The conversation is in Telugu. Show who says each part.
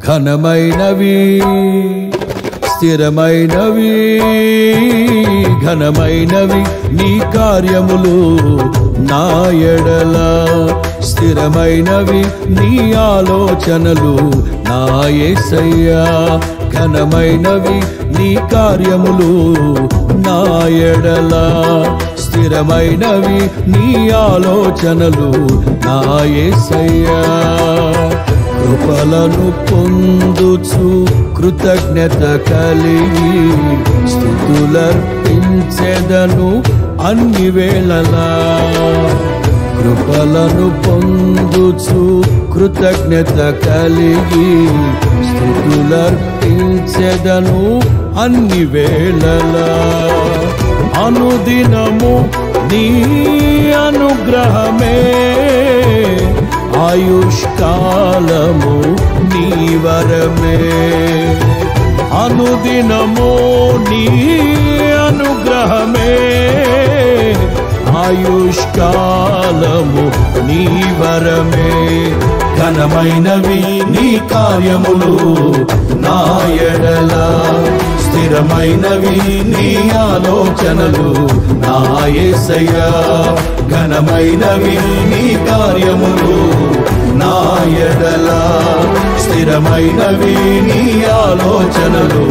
Speaker 1: ఘనమైనవి స్థిరమైనవి ఘనమైనవి నీ కార్యములు నా ఎడల స్థిరమైనవి నీ ఆలోచనలు నా యేసయ్యా ఘనమైనవి నీ కార్యములు నా ఎడల స్థిరమైనవి నీ ఆలోచనలు నా యేసయ్యా కృపలను పొందుచు కృతజ్ఞత కలిగి స్తుతులర్పించెదను అన్ని వేళలా కృపలను పొందుచు కృతజ్ఞత కలిగి స్తుతులర్పించెదను అన్ని వేళలా అనుదినము నీ అనుగ్రహమే ఆయుష్కాలము నీ వరమే అనుదినము నీ అనుగ్రహమే ఆయుష్కాలము నీ వరమే ఘనమైనవి నీ కార్యములు నా ఎడల స్థిరమైనవి నీ ఆలోచనలు నా యేసయ్యా ఘనమైనవి నీ కార్యములు నా ఎడల స్థిరమైనవి నీ ఆలోచనలు